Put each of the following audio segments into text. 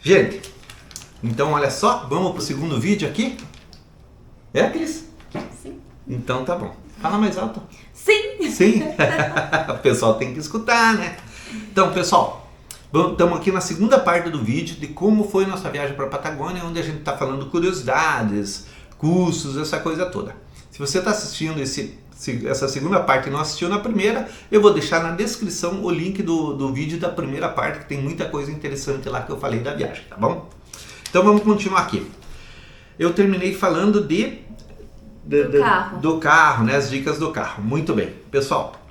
Gente, então olha só, vamos pro segundo vídeo aqui? É, Cris? Sim. Então tá bom. Fala mais alto. Sim. Sim? O pessoal tem que escutar, né? Então, pessoal, estamos aqui na segunda parte do vídeo de como foi nossa viagem para a Patagônia, onde a gente está falando curiosidades, custos, essa coisa toda. Se você está assistindo essa segunda parte e não assistiu na primeira, eu vou deixar na descrição o link do vídeo da primeira parte, que tem muita coisa interessante lá que eu falei da viagem, tá bom? Então vamos continuar aqui. Eu terminei falando do carro, né? As dicas do carro. Muito bem. Pessoal,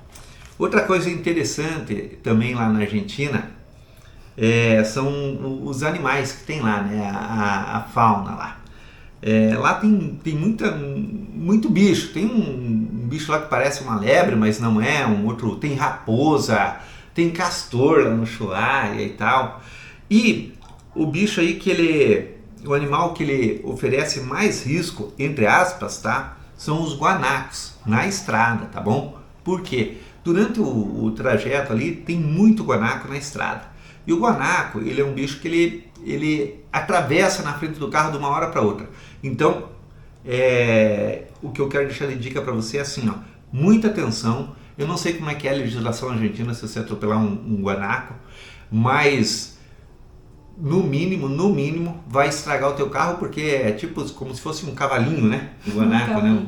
outra coisa interessante também lá na Argentina são os animais que tem lá, né? A fauna lá. Lá tem muito bicho. Tem um bicho lá que parece uma lebre, mas não é. Um outro, tem raposa, tem castor lá no Ushuaia e tal. E o bicho aí o animal que ele oferece mais risco, entre aspas, tá? São os guanacos na estrada, tá bom? Por quê? Durante o trajeto ali tem muito guanaco na estrada. E o guanaco, ele é um bicho que ele atravessa na frente do carro de uma hora para outra. Então, o que eu quero deixar de dica para você é assim, ó, muita atenção. Eu não sei como é que é a legislação argentina se você atropelar um guanaco, mas no mínimo, vai estragar o teu carro, porque é tipo como se fosse um cavalinho, né? Um guanaco, né?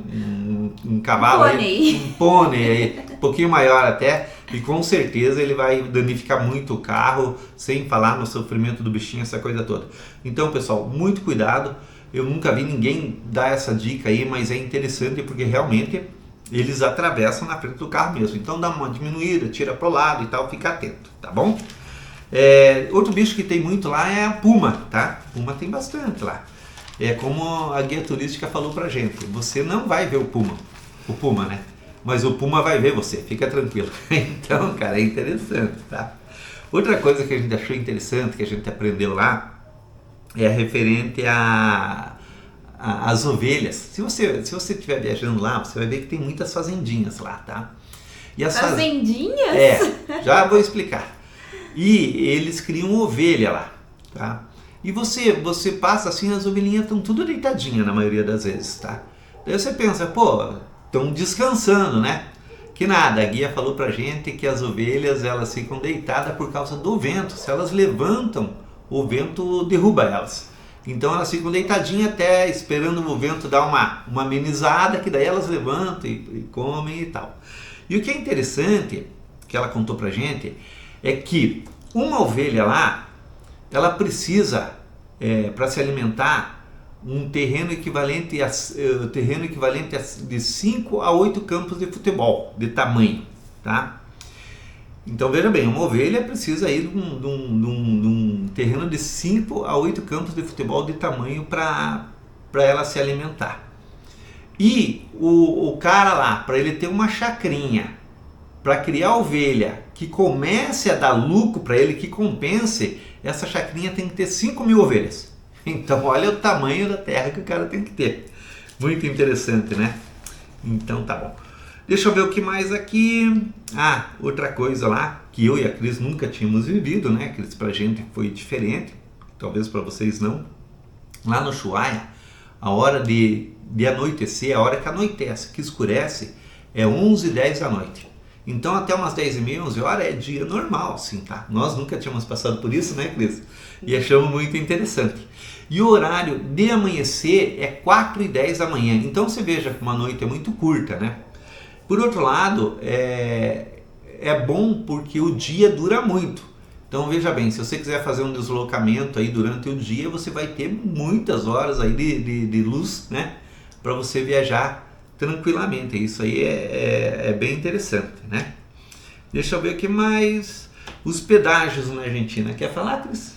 Um cavalo, um pônei aí, um pouquinho maior até, e com certeza ele vai danificar muito o carro, sem falar no sofrimento do bichinho, essa coisa toda. Então, pessoal, muito cuidado. Eu nunca vi ninguém dar essa dica aí, mas é interessante porque realmente eles atravessam na frente do carro mesmo. Então dá uma diminuída, tira pro lado e tal, fica atento, tá bom? Outro bicho que tem muito lá é a puma, tá? Puma tem bastante lá. É como a guia turística falou pra gente, você não vai ver o puma, né? Mas o puma vai ver você, fica tranquilo. Então, cara, é interessante, tá? Outra coisa que a gente achou interessante, que a gente aprendeu lá, é referente às ovelhas. Se você estiver viajando lá, você vai ver que tem muitas fazendinhas lá, tá? E as fazendinhas? Já vou explicar. E eles criam ovelha lá, tá? E você passa assim, as ovelhinhas estão tudo deitadinhas na maioria das vezes, tá? Daí você pensa, pô, estão descansando, né? Que nada, a guia falou pra gente que as ovelhas, elas ficam deitadas por causa do vento. Se elas levantam, o vento derruba elas. Então elas ficam deitadinhas até esperando o vento dar uma amenizada, que daí elas levantam e comem e tal. E o que é interessante, que ela contou pra gente, é que uma ovelha lá, ela precisa, para se alimentar, um terreno equivalente de 5 a 8 campos de futebol, de tamanho, tá? Então veja bem, uma ovelha precisa ir de um terreno de 5 a 8 campos de futebol de tamanho para ela se alimentar. E o cara lá, para ele ter uma chacrinha, para criar ovelha que comece a dar lucro para ele, que compense, essa chacrinha tem que ter 5.000 ovelhas. Então olha o tamanho da terra que o cara tem que ter. Muito interessante, né? Então tá bom. Deixa eu ver o que mais aqui. Outra coisa lá, que eu e a Cris nunca tínhamos vivido, né? Cris, pra gente foi diferente, talvez para vocês não. Lá no Ushuaia, a hora de anoitecer, a hora que anoitece, que escurece, é 11h10 da noite. Então até umas 10h30, 11h é dia normal, assim, tá? Nós nunca tínhamos passado por isso, né, Cris? E achamos muito interessante. E o horário de amanhecer é 4h10 da manhã. Então você veja que uma noite é muito curta, né? Por outro lado, é bom porque o dia dura muito. Então veja bem, se você quiser fazer um deslocamento aí durante o dia, você vai ter muitas horas aí de luz, né? Para você viajar tranquilamente. Isso aí é bem interessante, né? Deixa eu ver o que mais. Os pedágios na Argentina. Quer falar, Cris?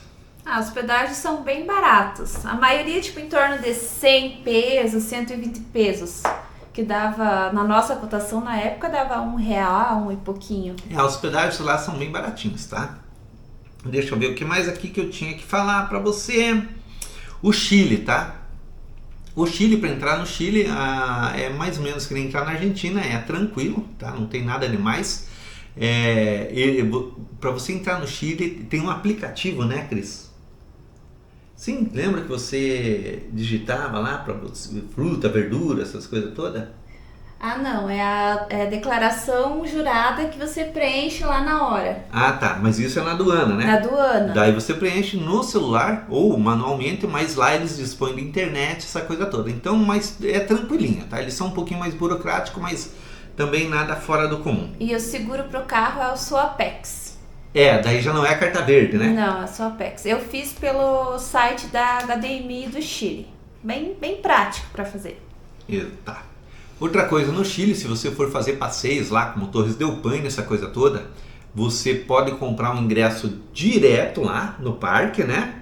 Os pedágios são bem baratos. A maioria, tipo, em torno de 100 pesos, 120 pesos. Que dava, na nossa cotação na época, dava R$1 e pouquinho. Os pedágios lá são bem baratinhos, tá? Deixa eu ver o que mais aqui que eu tinha que falar pra você. O Chile, tá? O Chile, para entrar no Chile, é mais ou menos que nem entrar na Argentina, é tranquilo, tá? Não tem nada demais. Para você entrar no Chile, tem um aplicativo, né, Cris? Sim, lembra que você digitava lá para fruta, verdura, essas coisas todas? Ah, não, é a declaração jurada que você preenche lá na hora, Ah, tá, mas isso é na aduana, né? na aduana. Daí você preenche no celular ou manualmente, mas lá eles dispõem de internet, essa coisa toda. Então, mas é tranquilinha, tá? Eles são um pouquinho mais burocráticos, mas também nada fora do comum. E o seguro pro carro é o Suapex. Daí já não é a carta verde, né? Não, é o Suapex. Eu fiz pelo site da HDMI do Chile. Bem prático para fazer. Tá. Outra coisa, no Chile, se você for fazer passeios lá, como Torres del Paine, essa coisa toda, você pode comprar um ingresso direto lá no parque, né?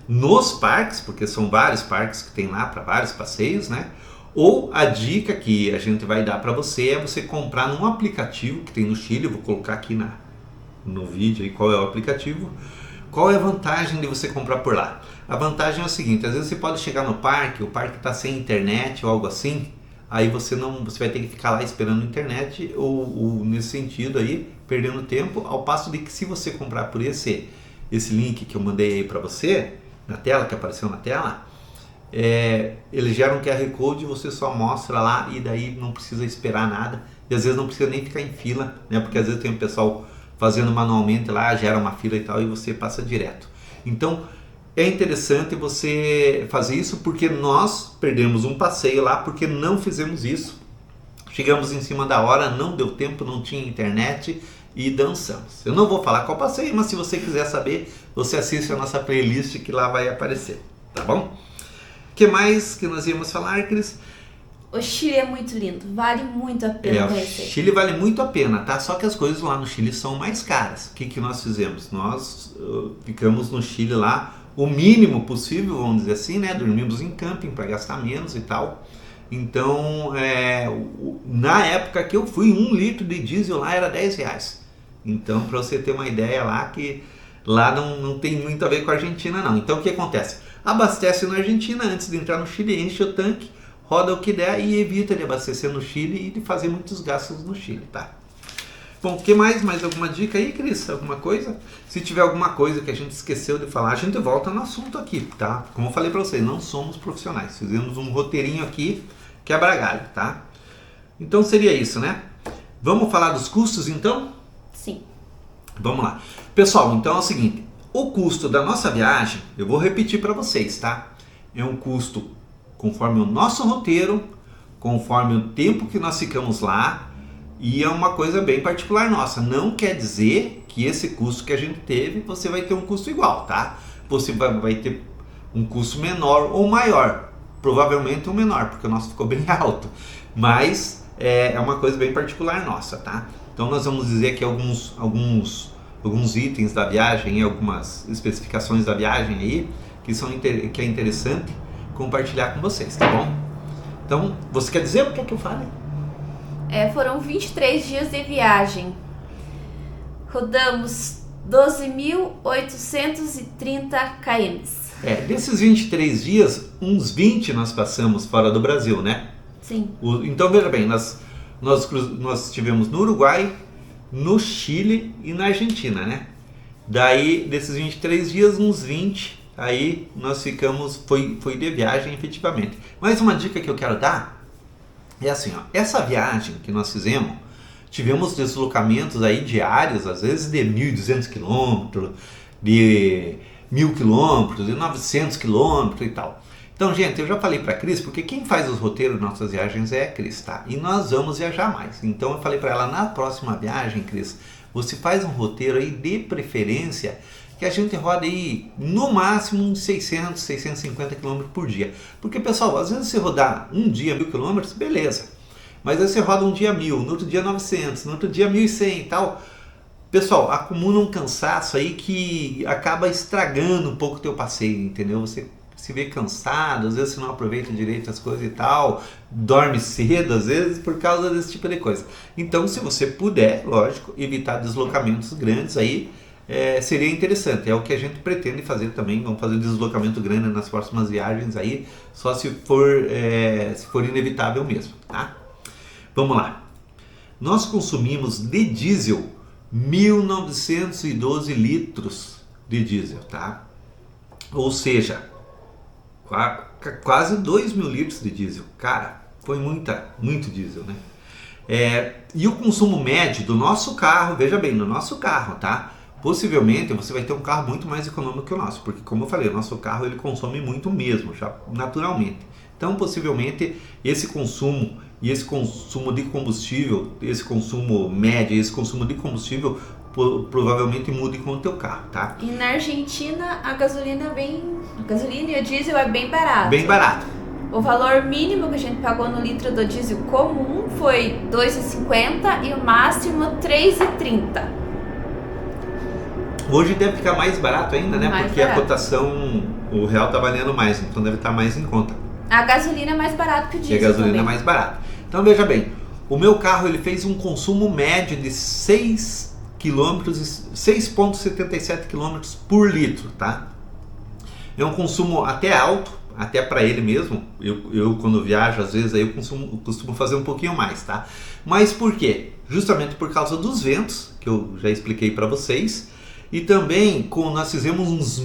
Nos parques, porque são vários parques que tem lá para vários passeios, né? Ou a dica que a gente vai dar para você é você comprar num aplicativo que tem no Chile. Eu vou colocar aqui no vídeo aí qual é o aplicativo. Qual é a vantagem de você comprar por lá? A vantagem é o seguinte: às vezes você pode chegar no parque, o parque está sem internet ou algo assim. Aí você vai ter que ficar lá esperando a internet ou nesse sentido aí, perdendo tempo, ao passo de que se você comprar por esse link que eu mandei aí para você, na tela, que apareceu na tela, ele gera um QR Code, você só mostra lá e daí não precisa esperar nada. E às vezes não precisa nem ficar em fila, né? Porque às vezes tem um pessoal fazendo manualmente lá, gera uma fila e tal, e você passa direto. Então, é interessante você fazer isso porque nós perdemos um passeio lá porque não fizemos isso. Chegamos em cima da hora, não deu tempo, não tinha internet e dançamos. Eu não vou falar qual passeio, mas se você quiser saber, você assiste a nossa playlist que lá vai aparecer, tá bom? O que mais que nós íamos falar, Cris? O Chile é muito lindo, vale muito a pena O conhecer. Chile vale muito a pena, tá? Só que as coisas lá no Chile são mais caras. O que nós fizemos? Nós ficamos no Chile lá o mínimo possível, vamos dizer assim, né? Dormimos em camping para gastar menos e tal. Então, na época que eu fui, 1 litro de diesel lá era R$10. Então, para você ter uma ideia lá, que lá não tem muito a ver com a Argentina, não. Então, o que acontece? Abastece na Argentina antes de entrar no Chile, enche o tanque, roda o que der e evita de abastecer no Chile e de fazer muitos gastos no Chile, tá? Bom, o que mais? Mais alguma dica aí, Cris? Alguma coisa? Se tiver alguma coisa que a gente esqueceu de falar, a gente volta no assunto aqui, tá? Como eu falei pra vocês, não somos profissionais. Fizemos um roteirinho aqui, quebra galho, tá? Então seria isso, né? Vamos falar dos custos, então? Sim. Vamos lá. Pessoal, então é o seguinte. O custo da nossa viagem, eu vou repetir pra vocês, tá? É um custo conforme o nosso roteiro, conforme o tempo que nós ficamos lá. E é uma coisa bem particular nossa. Não quer dizer que esse custo que a gente teve, você vai ter um custo igual, tá? Você vai ter um custo menor ou maior. Provavelmente um menor, porque o nosso ficou bem alto. Mas é uma coisa bem particular nossa, tá? Então nós vamos dizer que alguns itens da viagem, algumas especificações da viagem aí, que é interessante compartilhar com vocês, tá bom? Então, você quer dizer o que é que eu falei? Foram 23 dias de viagem. Rodamos 12.830 km. Desses 23 dias, uns 20 nós passamos fora do Brasil, né? Sim. Então, veja bem, nós estivemos no Uruguai, no Chile e na Argentina, né? Daí, desses 23 dias, uns 20, aí nós ficamos, foi de viagem efetivamente. Mas uma dica que eu quero dar é assim, ó, essa viagem que nós fizemos, tivemos deslocamentos aí diários, às vezes de 1.200 km, de 1.000 km, de 900 km e tal. Então, gente, eu já falei para a Cris, porque quem faz os roteiros das nossas viagens é a Cris, tá? E nós vamos viajar mais. Então, eu falei para ela, na próxima viagem, Cris, você faz um roteiro aí de preferência que a gente roda aí no máximo uns 600, 650 km por dia. Porque, pessoal, às vezes você rodar um dia 1.000 km, beleza. Mas aí você roda um dia 1.000, no outro dia 900, no outro dia 1.100 e tal. Pessoal, acumula um cansaço aí que acaba estragando um pouco o teu passeio, entendeu? Você se vê cansado, às vezes você não aproveita direito as coisas e tal, dorme cedo às vezes por causa desse tipo de coisa. Então, se você puder, lógico, evitar deslocamentos grandes aí, seria interessante. É o que a gente pretende fazer também. Vamos fazer um deslocamento grande nas próximas viagens aí, só se for inevitável mesmo, tá? Vamos lá. Nós consumimos de diesel 1.912 litros de diesel, tá? Ou seja, quase 2.000 litros de diesel. Cara, foi muito diesel, né? E o consumo médio do nosso carro, veja bem, no nosso carro, tá? Possivelmente você vai ter um carro muito mais econômico que o nosso, porque como eu falei, o nosso carro ele consome muito mesmo, já naturalmente. Então possivelmente esse consumo e esse consumo de combustível, esse consumo médio, esse consumo de combustível provavelmente mude com o teu carro, tá? E na Argentina a gasolina e o diesel é bem barato. Bem barato. O valor mínimo que a gente pagou no litro do diesel comum foi R$ 2,50 e o máximo R$ 3,30. Hoje deve ficar mais barato ainda, né? Mais porque barato. a cotação, o real tá valendo mais, então deve estar mais em conta. A gasolina é mais barata que o E diesel a gasolina também. é mais barata. Então veja bem, o meu carro ele fez um consumo médio de 6,77 km por litro, tá? É um consumo até alto, até para ele mesmo. Eu quando viajo, às vezes aí eu costumo fazer um pouquinho mais, tá? Mas por quê? Justamente por causa dos ventos, que eu já expliquei para vocês. E também nós fizemos uns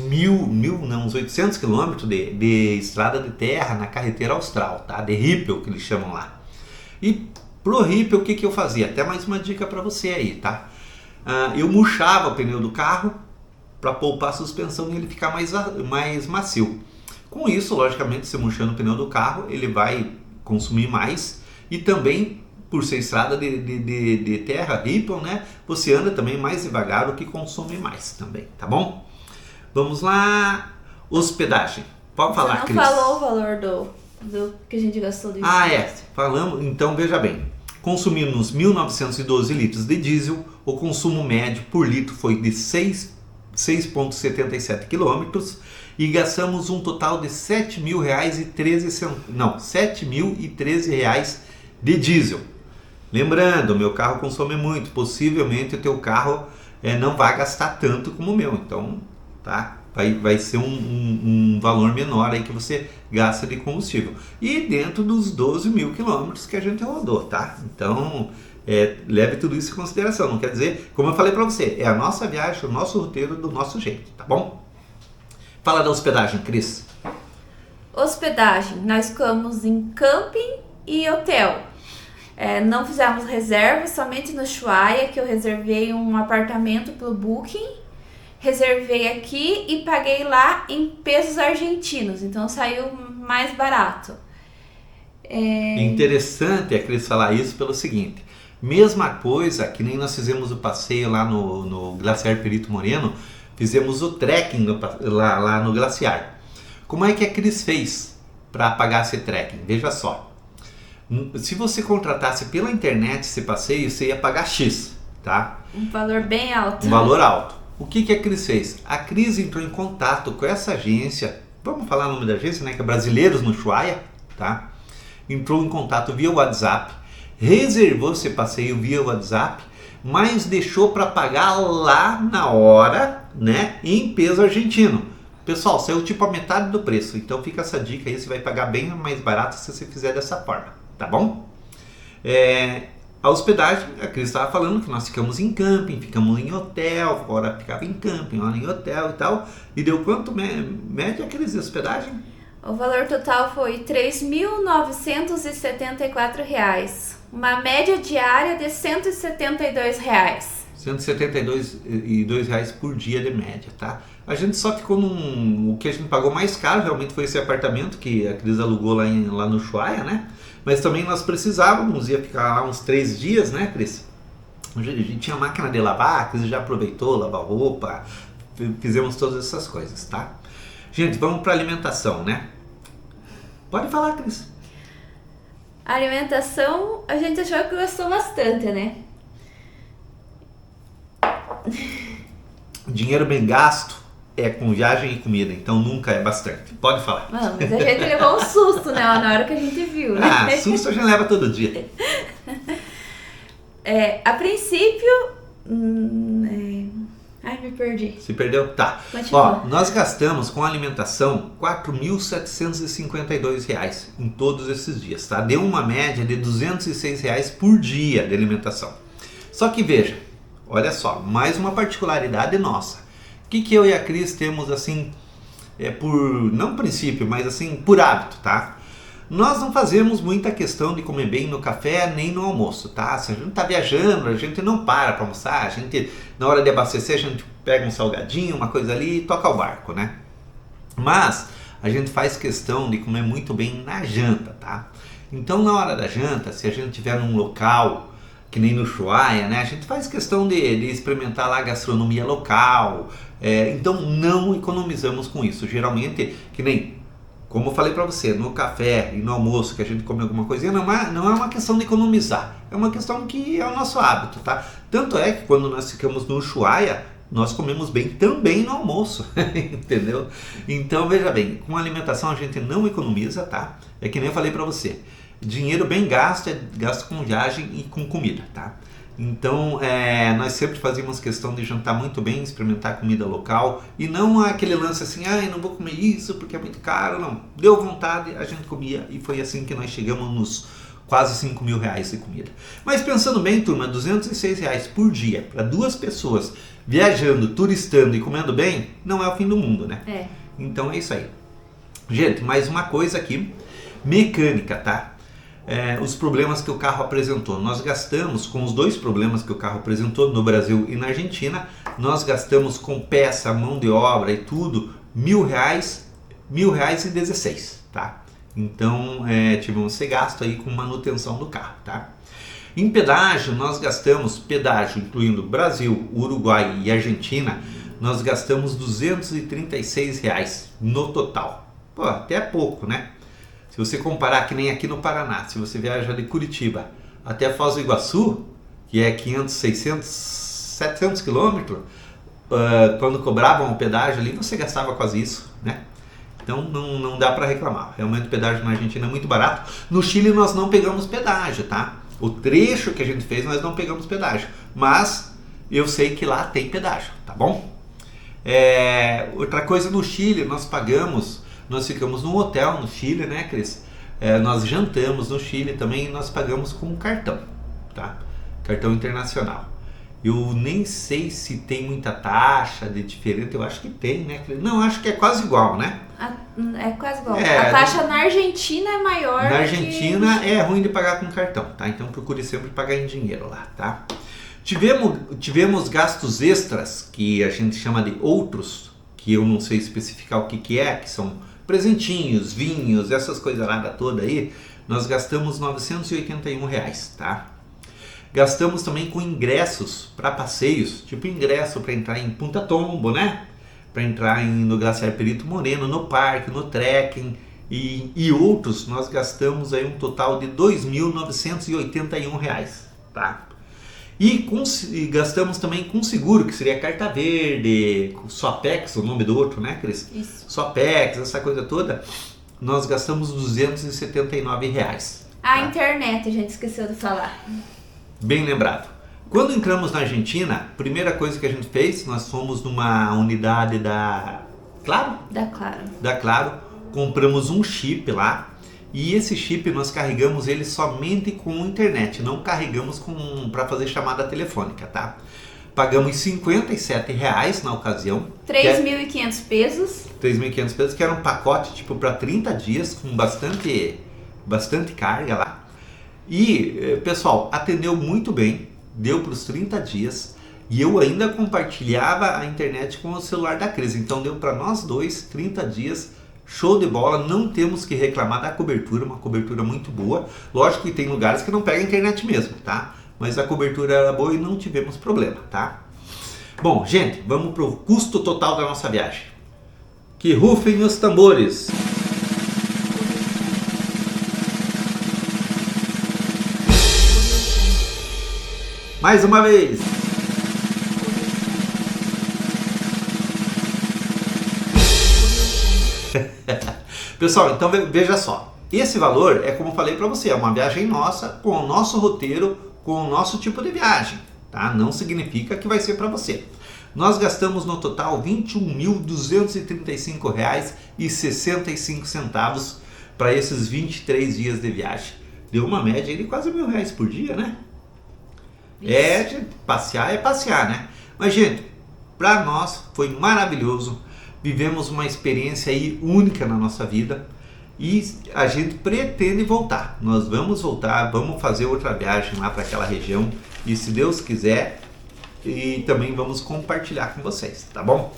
800 quilômetros de estrada de terra na carretera austral, tá? De Rippel, que eles chamam lá. E pro Rippel, o que eu fazia? Até mais uma dica para você aí, tá? Eu murchava o pneu do carro para poupar a suspensão e ele ficar mais macio. Com isso, logicamente, você murchando o pneu do carro, ele vai consumir mais e também por ser estrada de terra, Rippel, né? Você anda também mais devagar, o que consome mais também, tá bom? Vamos lá, hospedagem. Pode falar, Você Cris. não falou o valor do que a gente gastou de Falamos. Então, veja bem. Consumimos 1.912 litros de diesel, o consumo médio por litro foi de 6,77 quilômetros e gastamos um total de R$ 7.013 reais de diesel. Lembrando, o meu carro consome muito, possivelmente o teu carro não vai gastar tanto como o meu, então tá? Vai ser um valor menor aí que você gasta de combustível. E dentro dos 12.000 quilômetros que a gente rodou, tá? Então, leve tudo isso em consideração. Não quer dizer, como eu falei para você, é a nossa viagem, o nosso roteiro do nosso jeito, tá bom? Fala da hospedagem, Cris. Hospedagem, nós ficamos em camping e hotel. Não fizemos reserva, somente no Ushuaia, que eu reservei um apartamento pelo Booking. Reservei aqui e paguei lá em pesos argentinos, então saiu mais barato. É interessante a Cris falar isso pelo seguinte, mesma coisa que nem nós fizemos o passeio lá no Glaciar Perito Moreno, fizemos o trekking lá no glaciar. Como é que a Cris fez para pagar esse trekking? Veja só, se você contratasse pela internet esse passeio, você ia pagar X, tá? Um valor bem alto. Um valor alto. O que a Cris fez? A Cris entrou em contato com essa agência, vamos falar o nome da agência, né? Que é Brasileiros no Ushuaia, tá? Entrou em contato via WhatsApp, reservou esse passeio via WhatsApp, mas deixou para pagar lá na hora, né? Em peso argentino. Pessoal, saiu tipo a metade do preço, então fica essa dica aí, você vai pagar bem mais barato se você fizer dessa forma, tá bom? A hospedagem, a Cris estava falando que nós ficamos em camping, ficamos em hotel, hora ficava em camping, hora em hotel e tal. E deu quanto média, Cris, de hospedagem? O valor total foi R$ 3.974. Uma média diária de R$ 172. R$ 172 reais por dia de média, tá? A gente só ficou o que a gente pagou mais caro, realmente foi esse apartamento que a Cris alugou lá no Ushuaia, né? Mas também nós precisávamos, ia ficar lá uns 3 dias, né, Cris? A gente tinha máquina de lavar, a Cris já aproveitou, lavar roupa, fizemos todas essas coisas, tá? Gente, vamos para alimentação, né? Pode falar, Cris. A alimentação, a gente achou que gostou bastante, né? Dinheiro bem gasto é com viagem e comida, então nunca é bastante. Pode falar. Mas a gente levou um susto, né? Na hora que a gente viu, né? Susto a gente leva todo dia. A princípio... Ai, me perdi. Se perdeu? Tá. Continua. Ó, nós gastamos com alimentação R$ 4.752 em todos esses dias, tá? Deu uma média de R$ 206 por dia de alimentação. Só que veja, olha só, mais uma particularidade nossa. O que eu e a Cris temos assim não princípio, mas assim, por hábito, tá? Nós não fazemos muita questão de comer bem no café nem no almoço, tá? Se a gente tá viajando, a gente não para almoçar, a gente, na hora de abastecer, a gente pega um salgadinho, uma coisa ali e toca o barco, né? Mas a gente faz questão de comer muito bem na janta, tá? Então, na hora da janta, se a gente tiver num local, que nem no Ushuaia, né? A gente faz questão de experimentar lá a gastronomia local, então não economizamos com isso. Geralmente, que nem... Como eu falei para você, no café e no almoço que a gente come alguma coisinha, não é uma questão de economizar, é uma questão que é o nosso hábito, tá? Tanto é que quando nós ficamos no Ushuaia, nós comemos bem também no almoço, entendeu? Então, veja bem, com alimentação a gente não economiza, tá? É que nem eu falei para você, dinheiro bem gasto é gasto com viagem e com comida, tá? Então, nós sempre fazíamos questão de jantar muito bem, experimentar comida local e não aquele lance assim, eu não vou comer isso porque é muito caro, não. Deu vontade, a gente comia e foi assim que nós chegamos nos quase 5 mil reais de comida. Mas pensando bem, turma, 206 reais por dia para 2 pessoas viajando, turistando e comendo bem, não é o fim do mundo, né? Então é isso aí. Gente, mais uma coisa aqui, mecânica, tá? Os problemas que o carro apresentou. Nós gastamos, com os 2 problemas que o carro apresentou no Brasil e na Argentina, nós gastamos com peça, mão de obra e tudo, R$1.000 tá? Então, tivemos esse gasto aí com manutenção do carro, tá? Em pedágio, nós gastamos, pedágio incluindo Brasil, Uruguai e Argentina, nós gastamos R$236 no total. Pô, até pouco, né? Se você comparar que nem aqui no Paraná, se você viaja de Curitiba até Foz do Iguaçu, que é 500, 600, 700 quilômetros, quando cobravam o pedágio ali, você gastava quase isso, né? Então não dá para reclamar. Realmente o pedágio na Argentina é muito barato. No Chile nós não pegamos pedágio, tá? O trecho que a gente fez nós não pegamos pedágio. Mas eu sei que lá tem pedágio, tá bom? Outra coisa, no Chile nós ficamos num hotel no Chile, né, Cris? Nós jantamos no Chile também e nós pagamos com cartão, tá? Cartão internacional. Eu nem sei se tem muita taxa de diferente, eu acho que tem, né? Não, acho que é quase igual, né? É quase igual. A taxa na Argentina é maior. Na Argentina é ruim de pagar com cartão, tá? Então procure sempre pagar em dinheiro lá, tá? Tivemos gastos extras, que a gente chama de outros, que eu não sei especificar o que é, que são presentinhos, vinhos, essas coisas lá toda aí. Nós gastamos R$981, tá? Gastamos também com ingressos para passeios, tipo ingresso para entrar em Punta Tombo, né? Para entrar no Glaciar Perito Moreno, no parque, no trekking e outros. Nós gastamos aí um total de R$2.981, tá? E gastamos também com seguro, que seria carta verde, Sopex, o nome do outro, né, Cris? Isso. Sopex, essa coisa toda. Nós gastamos R$279. A internet, a gente esqueceu de falar. Bem lembrado. Quando entramos na Argentina, primeira coisa que a gente fez, nós fomos numa unidade da Claro? Da Claro. Compramos um chip lá e esse chip nós carregamos ele somente com internet, não carregamos para fazer chamada telefônica, tá? Pagamos R$57 na ocasião. 3.500 pesos. 3.500 pesos, que era um pacote tipo para 30 dias com bastante carga lá. E, pessoal, atendeu muito bem, deu para os 30 dias e eu ainda compartilhava a internet com o celular da Cris. Então deu para nós dois 30 dias, show de bola, não temos que reclamar da cobertura, uma cobertura muito boa. Lógico que tem lugares que não pega a internet mesmo, tá? Mas a cobertura era boa e não tivemos problema, tá? Bom, gente, vamos pro custo total da nossa viagem. Que rufem os tambores! Mais uma vez! Pessoal, então veja só. Esse valor é como eu falei para você, é uma viagem nossa, com o nosso roteiro, com o nosso tipo de viagem, tá? Não significa que vai ser para você. Nós gastamos no total R$ 21.235,65 para esses 23 dias de viagem. Deu uma média de quase R$1.000 por dia, né? Gente, passear é passear, né? Mas, gente, para nós foi maravilhoso. vivemos uma experiência aí única na nossa vida e a gente pretende voltar. Nós vamos voltar, vamos fazer outra viagem lá para aquela região e, se Deus quiser, e também vamos compartilhar com vocês, tá bom?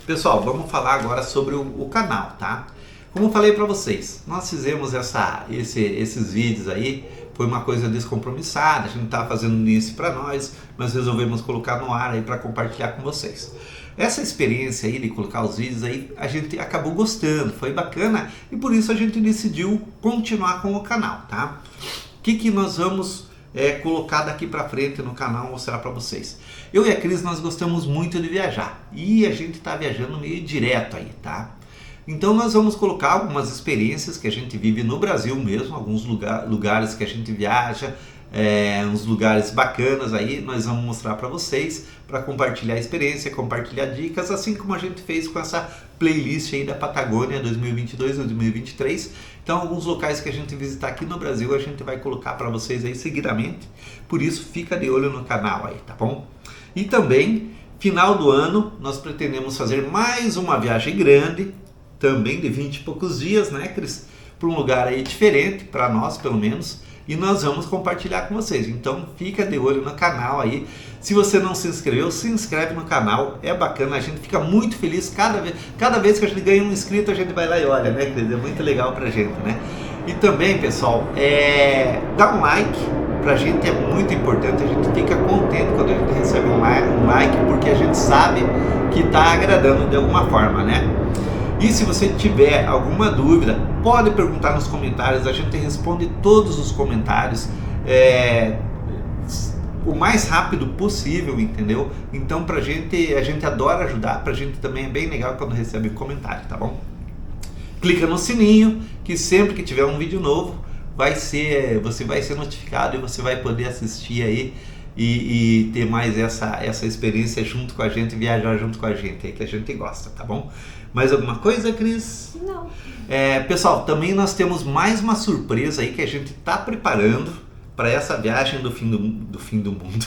Pessoal, vamos falar agora sobre o canal, tá? Como eu falei para vocês, nós fizemos esses vídeos aí, foi uma coisa descompromissada, a gente estava fazendo isso para nós, mas resolvemos colocar no ar aí para compartilhar com vocês. Essa experiência aí de colocar os vídeos aí, a gente acabou gostando, foi bacana e por isso a gente decidiu continuar com o canal, tá? O que nós vamos colocar daqui para frente no canal, mostrar para vocês? Eu e a Cris, nós gostamos muito de viajar e a gente está viajando meio direto aí, tá? Então nós vamos colocar algumas experiências que a gente vive no Brasil mesmo, alguns lugares que a gente viaja, uns lugares bacanas aí, nós vamos mostrar para vocês, para compartilhar a experiência, compartilhar dicas, assim como a gente fez com essa playlist aí da Patagônia 2022-2023. Então alguns locais que a gente visitar aqui no Brasil a gente vai colocar para vocês aí seguidamente, por isso fica de olho no canal aí, tá bom? E também, final do ano, nós pretendemos fazer mais uma viagem grande, também de 20 e poucos dias, né, Cris? Para um lugar aí diferente, para nós pelo menos, e nós vamos compartilhar com vocês. Então fica de olho no canal aí. Se você não se inscreveu, se inscreve no canal, é bacana, a gente fica muito feliz cada vez que a gente ganha um inscrito, a gente vai lá e olha, né, Cris? É muito legal pra gente, né? E também, pessoal, dá um like, pra gente é muito importante, a gente fica contente quando a gente recebe um like, porque a gente sabe que tá agradando de alguma forma, né? E se você tiver alguma dúvida, pode perguntar nos comentários, a gente responde todos os comentários o mais rápido possível, entendeu? Então a gente adora ajudar, pra gente também é bem legal quando recebe comentário, tá bom? Clica no sininho, que sempre que tiver um vídeo novo, você vai ser notificado e você vai poder assistir aí e ter mais essa experiência junto com a gente, viajar junto com a gente, aí que a gente gosta, tá bom? Mais alguma coisa, Cris? Não. Pessoal, também nós temos mais uma surpresa aí que a gente está preparando para essa viagem do fim do mundo,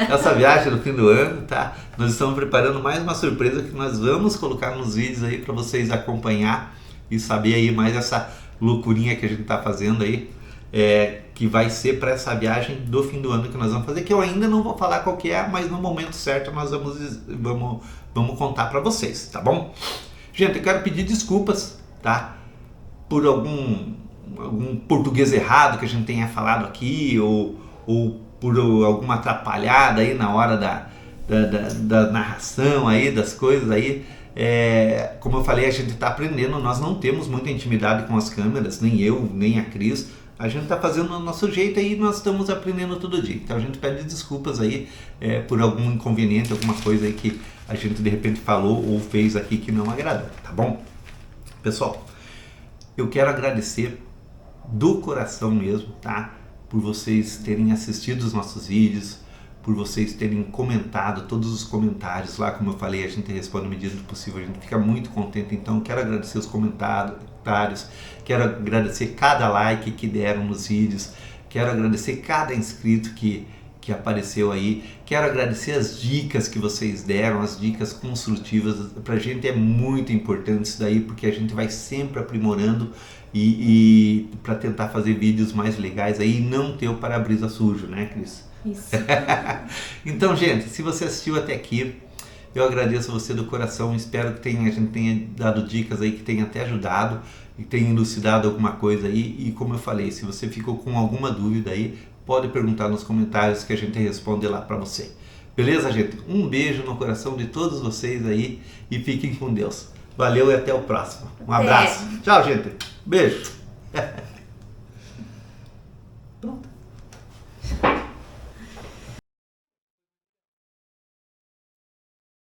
essa viagem do fim do ano, tá? Nós estamos preparando mais uma surpresa que nós vamos colocar nos vídeos aí para vocês acompanhar e saber aí mais essa loucurinha que a gente está fazendo aí, que vai ser para essa viagem do fim do ano que nós vamos fazer, que eu ainda não vou falar qual que é, mas no momento certo nós vamos contar para vocês, tá bom? Gente, eu quero pedir desculpas, tá? Por algum português errado que a gente tenha falado aqui, ou por alguma atrapalhada aí na hora da narração aí, das coisas aí. Como eu falei, a gente está aprendendo, nós não temos muita intimidade com as câmeras, nem eu, nem a Cris. A gente está fazendo do nosso jeito aí e nós estamos aprendendo todo dia. Então a gente pede desculpas aí por algum inconveniente, alguma coisa aí que a gente de repente falou ou fez aqui que não agradou, tá bom? Pessoal, eu quero agradecer do coração mesmo, tá? Por vocês terem assistido os nossos vídeos, por vocês terem comentado todos os comentários lá, como eu falei, a gente responde na medida do possível, a gente fica muito contente, então quero agradecer os comentários, quero agradecer cada like que deram nos vídeos, quero agradecer cada inscrito que apareceu aí, quero agradecer as dicas que vocês deram, as dicas construtivas, pra gente é muito importante isso daí, porque a gente vai sempre aprimorando e para tentar fazer vídeos mais legais aí e não ter o para-brisa sujo, né, Cris? Isso. Então, gente, se você assistiu até aqui, eu agradeço você do coração, espero que a gente tenha dado dicas aí, que tenha até ajudado e tenha elucidado alguma coisa aí, e como eu falei, se você ficou com alguma dúvida aí, pode perguntar nos comentários que a gente responde lá pra você. Beleza, gente? Um beijo no coração de todos vocês aí e fiquem com Deus. Valeu e até o próximo. Um abraço. Tchau, gente. Beijo.